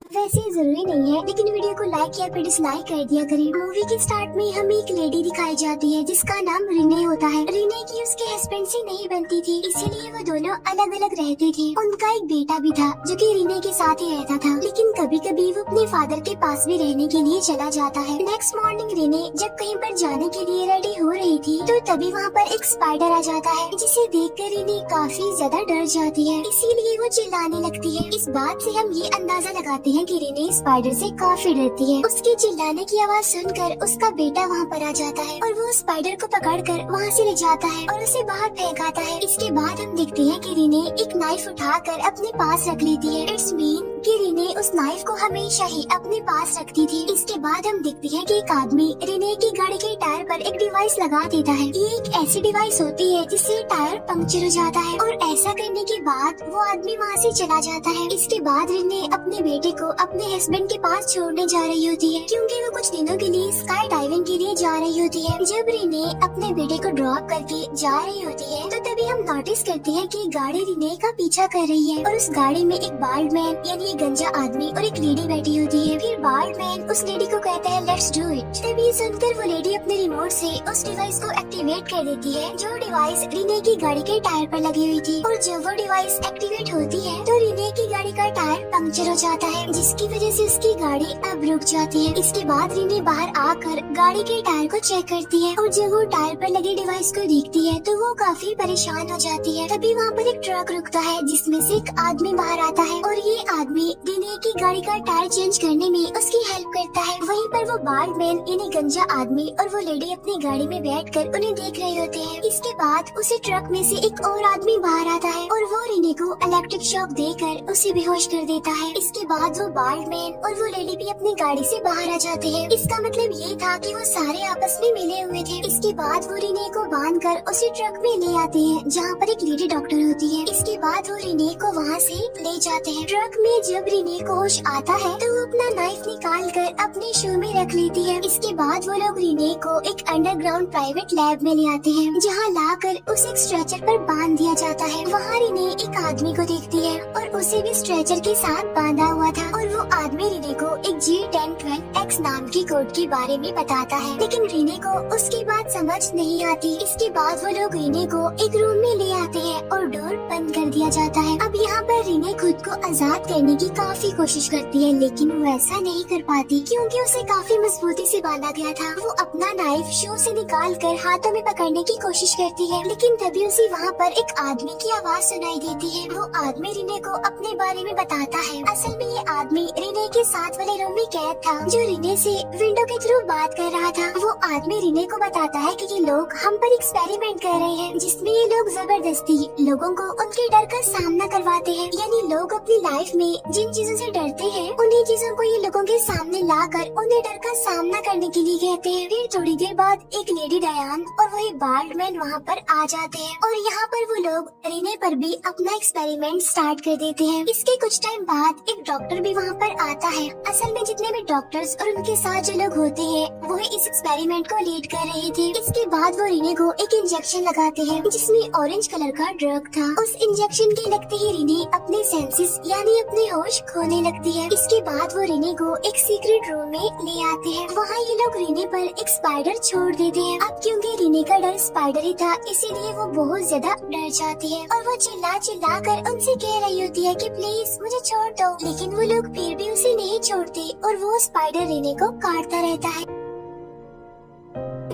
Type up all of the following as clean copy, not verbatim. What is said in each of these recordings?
वैसे जरूरी नहीं है, लेकिन वीडियो को लाइक या फिर डिसलाइक कर दिया करें। मूवी के स्टार्ट में हमें एक लेडी दिखाई जाती है जिसका नाम रिने होता है। रिने की उसके हस्बैंड से नहीं बनती थी, इसीलिए वो दोनों अलग अलग रहते थे। उनका एक बेटा भी था जो कि रिने के साथ ही रहता था, लेकिन कभी कभी वो अपने फादर के पास भी रहने के लिए चला जाता है। नेक्स्ट मॉर्निंग रिने जब कहीं पर जाने के लिए रेडी हो रही थी तो तभी वहाँ पर एक स्पाइडर आ जाता है, जिसे देखकर रिने काफी ज्यादा डर जाती है, इसीलिए वो चिल्लाने लगती है। इस बात से हम ये अंदाजा लगाते हैं कि रिने स्पाइडर से काफी डरती है। उसके चिल्लाने की आवाज सुनकर उसका बेटा वहाँ पर आ जाता है और वो स्पाइडर को पकड़कर वहाँ से ले जाता है और उसे बाहर फेंक आता है। इसके बाद हम देखते हैं कि रिने एक नाइफ उठाकर अपने पास रख लेती है। इट्स मीन कि रिने उस नाइफ को हमेशा ही अपने पास रखती थी। इसके बाद हम देखते हैं कि एक आदमी रिने की गाड़ी के टायर पर एक डिवाइस लगा देता है। ये एक ऐसी डिवाइस होती है जिससे टायर पंक्चर हो जाता है और ऐसा करने के बाद वो आदमी वहाँ से चला जाता है। इसके बाद रिने अपने बेटे को अपने हस्बैंड के पास छोड़ने जा रही होती है, क्योंकि वो कुछ दिनों के लिए स्काई डाइविंग के लिए जा रही होती है। जब रिने अपने बेटे को ड्रॉप करके जा रही होती है तो तभी हम नोटिस करते हैं कि गाड़ी रिने का पीछा कर रही है और उस गाड़ी में एक बाल्ड मैन यानी गंजा आदमी और एक लेडी बैठी होती है। फिर बाल्ड मैन उस लेडी को कहता है लेट्स डू इट। तभी सुनकर वो लेडी अपने रिमोट से उस डिवाइस को एक्टिवेट कर देती है, जो डिवाइस रिने की गाड़ी के टायर पर लगी हुई थी। और जब वो डिवाइस एक्टिवेट होती है तो रिने की गाड़ी का टायर पंक्चर हो जाता है, जिसकी वजह से उसकी गाड़ी अब रुक जाती है। इसके बाद रिने बाहर आकर गाड़ी के टायर को चेक करती है और जब वो टायर पर लगे डिवाइस को देखती है तो वो काफी परेशान हो जाती है। तभी वहाँ पर एक ट्रक रुकता है जिसमें से एक आदमी बाहर आता है और ये आदमी रिने की गाड़ी का टायर चेंज करने में उसकी हेल्प करता है। वहीं पर वो बाल्ड मैन यानी गंजा आदमी और वो लेडी अपनी गाड़ी में बैठकर उन्हें देख रहे होते हैं। इसके बाद उसे ट्रक में से एक और आदमी बाहर आता है और वो रिने को इलेक्ट्रिक शॉक देकर उसे बेहोश कर देता है। इसके बाद वो बाल्ड मैन और वो लेडी भी अपनी गाड़ी से बाहर आ जाते हैं। इसका मतलब ये था कि वो सारे आपस में मिले हुए थे। इसके बाद वो रिने को बांधकर उसे ट्रक में ले आते हैं जहाँ पर एक लेडी डॉक्टर होती है। इसके बाद वो रिने को वहाँ से ले जाते हैं। ट्रक में जब रिने को होश आता है तो वो अपना नाइफ निकाल कर अपने शू में रख लेती है। इसके बाद वो लोग रिने को एक अंडरग्राउंड प्राइवेट लैब में ले आते हैं, जहाँ लाकर उसे एक स्ट्रेचर पर बांध दिया जाता है। वहाँ रिने एक आदमी को देखती है और उसे भी स्ट्रेचर के साथ बांधा हुआ था और वो आदमी रिने को एक G1012X नाम की कोड के बारे में बताता है, लेकिन रिने को उसकी बात समझ नहीं आती। इसके बाद वो लोग रिने को एक रूम में ले आते हैं और डोर बंद कर दिया जाता है। अब यहाँ पर रिने खुद को आजाद करने की काफी कोशिश करती है, लेकिन वो ऐसा नहीं कर पाती क्योंकि उसे काफी मजबूती से बांधा गया था। वो अपना नाइफ शू से निकाल कर हाथों में पकड़ने की कोशिश करती है, लेकिन तभी उसे वहाँ पर एक आदमी की आवाज सुनाई देती है। वो आदमी रिने को अपने बारे में बताता है। असल में ये आदमी रिने के साथ वाले रूम में कैद था, जो रिने से विंडो के थ्रू बात कर रहा था। वो आदमी रिने को बताता है कि ये लोग हम पर एक्सपेरिमेंट कर रहे हैं, जिसमें ये लोग जबरदस्ती लोगों को उनके डर का सामना करवाते हैं। यानी लोग अपनी लाइफ में जिन चीजों से डरते हैं उन्हीं चीजों को ये लोगों के सामने लाकर उन्हें डर का सामना करने के लिए कहते हैं। फिर थोड़ी देर बाद एक लेडी डयान और वही बाल्ड मैन वहाँ पर आ जाते हैं और यहाँ पर वो लोग रिने पर भी अपना एक्सपेरिमेंट स्टार्ट कर देते हैं। इसके कुछ टाइम बाद एक डॉक्टर भी वहाँ पर आता है। असल में जितने भी डॉक्टर्स और उनके साथ जो लोग होते हैं वो इस एक्सपेरिमेंट को लीड कर रहे थे। इसके बाद वो रिने को एक इंजेक्शन लगाते हैं जिसमें ऑरेंज कलर का ड्रग था। उस इंजेक्शन के लगते ही रिने अपने सेंसेस यानी अपने होश खोने लगती है। इसके बाद वो रिने को एक सीक्रेट रूम में ले आते हैं। वहाँ ये लोग रिने पर एक स्पाइडर छोड़ देते हैं। अब क्योंकि रिने का डर स्पाइडर ही था, इसीलिए वो बहुत ज्यादा डर जाती है और वो चिल्ला चिल्ला कर उनसे कह रही होती है कि प्लीज मुझे छोड़ दो, लेकिन वो लोग फिर भी उसे नहीं छोड़ते और वो स्पाइडर रिने को काटता रहता है।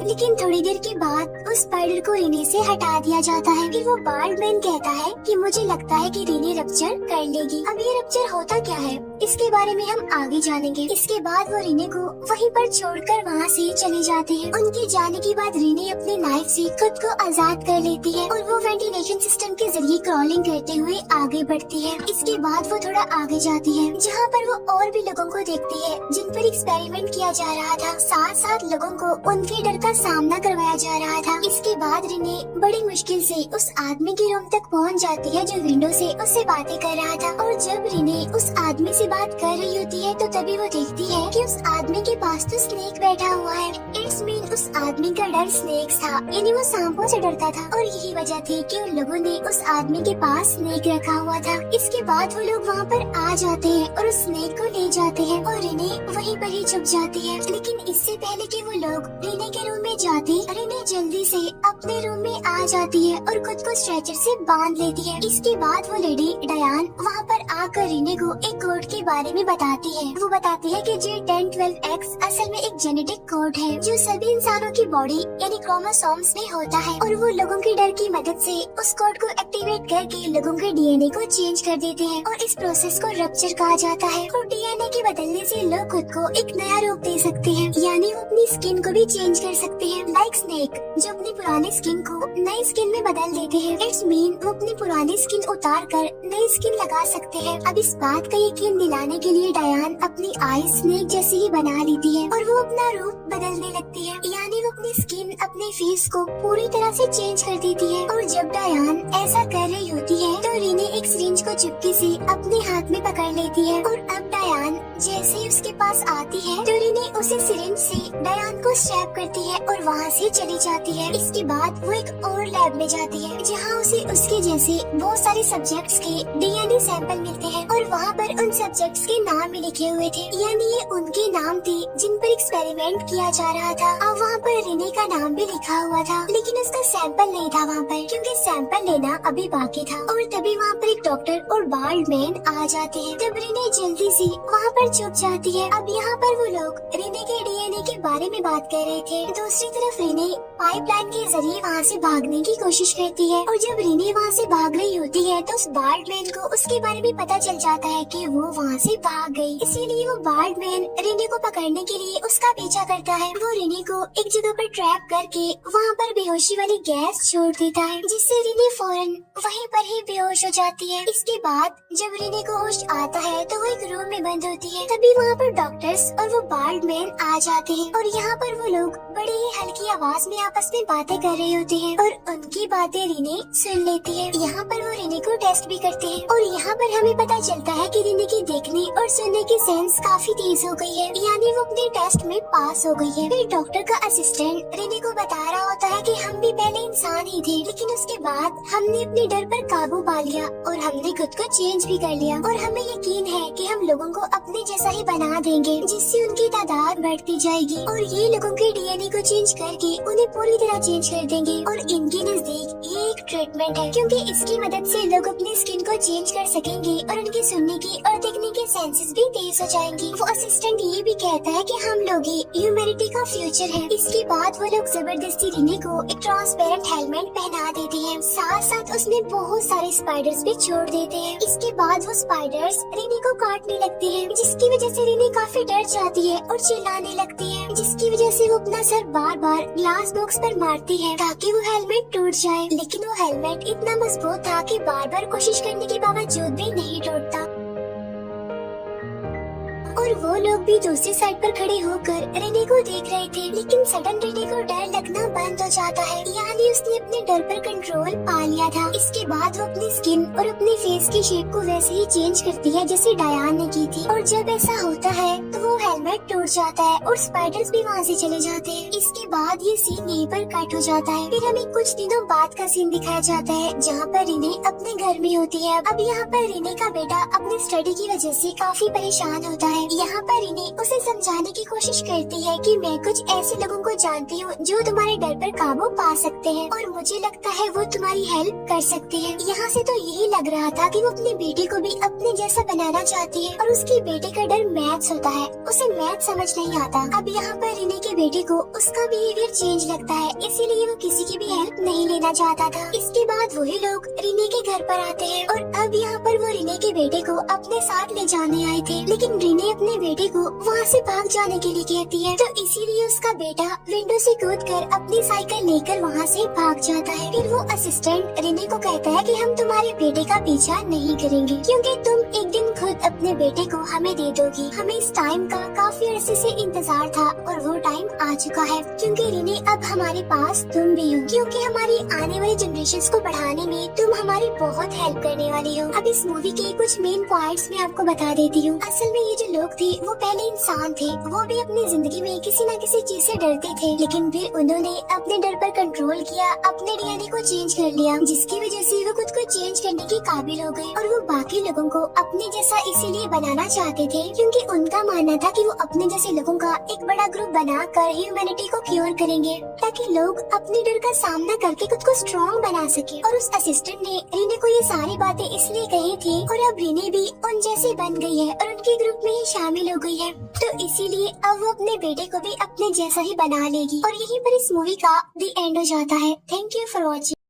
लेकिन थोड़ी देर के बाद उस स्पाइडर को रिने से हटा दिया जाता है। फिर वो बाल्ड मैन कहता है कि मुझे लगता है कि रिने रप्चर कर लेगी। अब ये रप्चर होता क्या है इसके बारे में हम आगे जानेंगे। इसके बाद वो रिने को वहीं पर छोड़कर वहाँ से चले जाते हैं। उनके जाने के बाद रिने अपने नाइफ से खुद को आजाद कर लेती है और वो वेंटिलेशन सिस्टम के जरिए क्रॉलिंग करते हुए आगे बढ़ती है। इसके बाद वो थोड़ा आगे जाती है जहाँ पर वो और भी लोगों को देखती है जिन पर एक्सपेरिमेंट किया जा रहा था। साथ साथ लोगों को उनके डर का सामना करवाया जा रहा था। इसके बाद रिने बड़ी मुश्किल से उस आदमी के रूम तक पहुंच जाती है जो विंडो से उससे बातें कर रहा था और जब रिने उस आदमी से बात कर रही होती है तो तभी वो देखती है कि उस आदमी के पास तो स्नेक बैठा हुआ है। इट्स मीन उस आदमी का डर स्नेक था, यानी वो सांपों से डरता था और यही वजह थी कि उन लोगों ने उस आदमी के पास स्नेक रखा हुआ था। इसके बाद वो लोग वहाँ पर आ जाते हैं और उस स्नेक को ले जाते हैं और रिने वहीं पर ही छुप जाती है। लेकिन इससे पहले कि वो लोग रिने के रूम में जाते, रिने जल्दी से अपने रूम में आ जाती है और खुद को स्ट्रेचर से बांध लेती है। इसके बाद वो लेडी डायान वहाँ पर आकर रिने को एक कोड के बारे में बताती है। वो बताती है कि J1012X असल में एक जेनेटिक कोड है जो सभी इंसानों की बॉडी यानी क्रोमोसोम्स में होता है और वो लोगों के डर की मदद से उस कोड को एक्टिवेट करके लोगों के डीएनए को चेंज कर देते हैं और इस प्रोसेस को रप्चर कहा जाता है। और डीएनए के बदलने से लोग खुद को एक नया रूप दे सकते हैं, यानी वो अपनी स्किन को भी चेंज कर सकते हैं, लाइक स्नेक जो अपनी पुरानी स्किन को नई स्किन में बदल देते हैं। इट्स मीन वो अपनी पुरानी स्किन उतार कर नई स्किन लगा सकते हैं। अब इस बात का यकीन दिलाने के लिए डायान अपनी आई स्नेक जैसी ही बना लेती है और वो अपना रूप बदलने लगती है, यानी वो अपनी स्किन अपने फेस को पूरी तरह से चेंज कर देती है। और जब डायान ऐसा कर रही होती है तो रिने एक सिरिंज को चुपके से अपने हाथ में पकड़ लेती है और अब डायान जैसे ही उसके पास आती है तो रिने उसे सिरिंज से डायान को स्ट्रैप करती है और वहाँ से चली जाती है। इसके बाद वो एक और लैब में जाती है जहाँ उसे उसके जैसे बहुत सारे सब्जेक्ट्स के डीएनए सैंपल मिलते हैं और वहाँ पर उन सब्जेक्ट्स के नाम भी लिखे हुए थे, यानी ये उनके नाम थे जिन पर एक्सपेरिमेंट किया जा रहा था। अब वहाँ पर रिने का नाम भी लिखा हुआ था, लेकिन उसका सैंपल नहीं था वहाँ पर क्योंकि सैंपल लेना अभी बाकी था। और तभी वहाँ पर एक डॉक्टर और बाल्ड मैन आ जाते हैं। तब रिने जल्दी से वहाँ पर छुप जाती है। अब यहाँ पर वो लोग रिने के डीएनए के बारे में बात कर रहे थे। दूसरी तरफ रिने पाइपलाइन के जरिए वहाँ से भागने की कोशिश करती है और जब रिने वहाँ से भाग रही होती है तो उस बाल्ड मैन को उसके बारे में पता चल जाता है कि वो वहाँ से भाग गई। इसीलिए वो बाल्ड मैन रिने को पकड़ने के लिए उसका पीछा करता है। वो रिने को एक जगह पर ट्रैप करके वहाँ पर बेहोशी वाली गैस छोड़ देता है, जिससे रिने फौरन वहीं पर ही बेहोश हो जाती है। इसके बाद जब रिने को होश आता है तो वो एक रूम में बंद होती है। तभी वहाँ पर डॉक्टर्स और वो बाल्ड मैन आ जाते हैं और यहाँ पर वो लोग बड़ी ही हल्की आवाज में आपस में बातें कर रहे होते हैं और उनकी बातें रिने सुन लेती है। यहाँ पर वो रिने को टेस्ट भी करते हैं और यहाँ पर हमें पता चलता है कि रिने की देखने और सुनने की सेंस काफी तेज हो गई है, यानी वो अपने टेस्ट में पास हो गई है। फिर डॉक्टर का असिस्टेंट रिने को बता रहा होता है कि हम भी पहले इंसान ही थे, लेकिन उसके बाद हमने अपने डर पर काबू पा लिया और हमने खुद को चेंज भी कर लिया और हमें यकीन है कि हम लोगों को अपने जैसा ही बना देंगे, जिससे उनकी तादाद बढ़ती जाएगी और ये लोगों के डीएनए को चेंज करके उन्हें पूरी तरह चेंज कर देंगे। और इनके नजदीक ये एक ट्रीटमेंट है क्योंकि इसकी मदद से लोग अपनी स्किन को चेंज कर सकेंगे और उनके सुनने की और देखने के सेंसेस भी तेज हो जाएंगी। वो असिस्टेंट ये भी कहता है कि हम लोग ही ह्यूमैनिटी का फ्यूचर है। इसके बाद वो लोग जबरदस्ती रिने को एक ट्रांसपेरेंट हेलमेट पहना देते हैं, साथ साथ उसमें बहुत सारे स्पाइडर्स भी छोड़ देते हैं। इसके बाद वो स्पाइडर्स रिने को काटने लगते हैं, जिसकी वजह से रिने काफी डर जाती है और चिल्लाने लगती है, जिसकी वजह से वो अपना सर बार बार ग्लास बॉक्स पर मारती है ताकि वो हेलमेट टूट जाए। लेकिन वो हेलमेट इतना मजबूत था कि बार बार कोशिश करने के बावजूद भी नहीं टूटता। और वो लोग भी दूसरी साइड पर खड़े होकर रिने को देख रहे थे, लेकिन सडन रिने को डर लगना बंद हो जाता है, यानी उसने अपने डर पर कंट्रोल पा लिया था। इसके बाद वो अपनी स्किन और अपने फेस की शेप को वैसे ही चेंज करती है जैसे डायान ने की थी। और जब ऐसा होता है तो वो हेलमेट टूट जाता है और स्पाइडर्स भी वहाँ से चले जाते हैं। इसके बाद ये सीन यहीं पर कट हो जाता है। फिर हमें कुछ दिनों बाद का सीन दिखाया जाता है जहाँ पर रिने अपने घर में होती है। अब यहाँ पर रिने का बेटा अपनी स्टडी की वजह से काफी परेशान होता है। यहाँ पर रिने उसे समझाने की कोशिश करती है कि मैं कुछ ऐसे लोगों को जानती हूँ जो तुम्हारे डर पर काबू पा सकते हैं और मुझे लगता है वो तुम्हारी हेल्प कर सकते हैं। यहाँ से तो यही लग रहा था कि वो अपने बेटे को भी अपने जैसा बनाना चाहती है और उसके बेटे का डर मैथ्स होता है, उसे मैथ समझ नहीं आता। अब यहाँ पर रिने के बेटे को उसका बिहेवियर चेंज लगता है, इसीलिए वो किसी की भी हेल्प नहीं लेना चाहता था। इसके बाद वही लोग रिने के घर पर आते हैं और अब यहाँ पर वो रिने के बेटे को अपने साथ ले जाने आए थे, लेकिन रिने अपने बेटे को वहाँ से भाग जाने के लिए कहती है, तो इसीलिए उसका बेटा विंडो से कूदकर अपनी साइकिल लेकर वहाँ से भाग जाता है। फिर वो असिस्टेंट रिने को कहता है कि हम तुम्हारे बेटे का पीछा नहीं करेंगे क्योंकि तुम एक दिन खुद अपने बेटे को हमें दे दोगी। हमें इस टाइम का काफी अरसे से इंतजार था और वो टाइम आ चुका है क्योंकि रिने अब हमारे पास तुम भी हो, क्योंकि हमारी आने वाली जनरेशन को बढ़ाने में तुम हमारी बहुत हेल्प करने वाली हो। अब इस मूवी के कुछ मेन पॉइंट्स मैं आपको बता देती हूँ। असल में ये जो लोग थे वो पहले इंसान थे, वो भी अपनी जिंदगी में किसी न किसी चीज से डरते थे, लेकिन फिर उन्होंने अपने डर पर कंट्रोल किया, अपने डीएनए को चेंज कर लिया, जिसकी वजह से वो खुद को चेंज करने के काबिल हो गए और वो बाकी लोगों को अपने जैसा इसीलिए बनाना चाहते थे क्योंकि उनका मानना था कि वो अपने जैसे लोगों का एक बड़ा ग्रुप बनाकर ह्यूमैनिटी को क्योर करेंगे ताकि लोग अपने डर का सामना करके खुद को स्ट्रॉन्ग बना सके। और उस असिस्टेंट ने रीने को ये सारी बातें इसलिए कही थी और अब रीने भी उन जैसी बन गई है और उनके ग्रुप में ही शामिल हो गई है, तो इसीलिए अब वो अपने बेटे को भी अपने जैसा ही बना लेगी। और यहीं पर इस मूवी का दी एंड हो जाता है। Thank you for watching.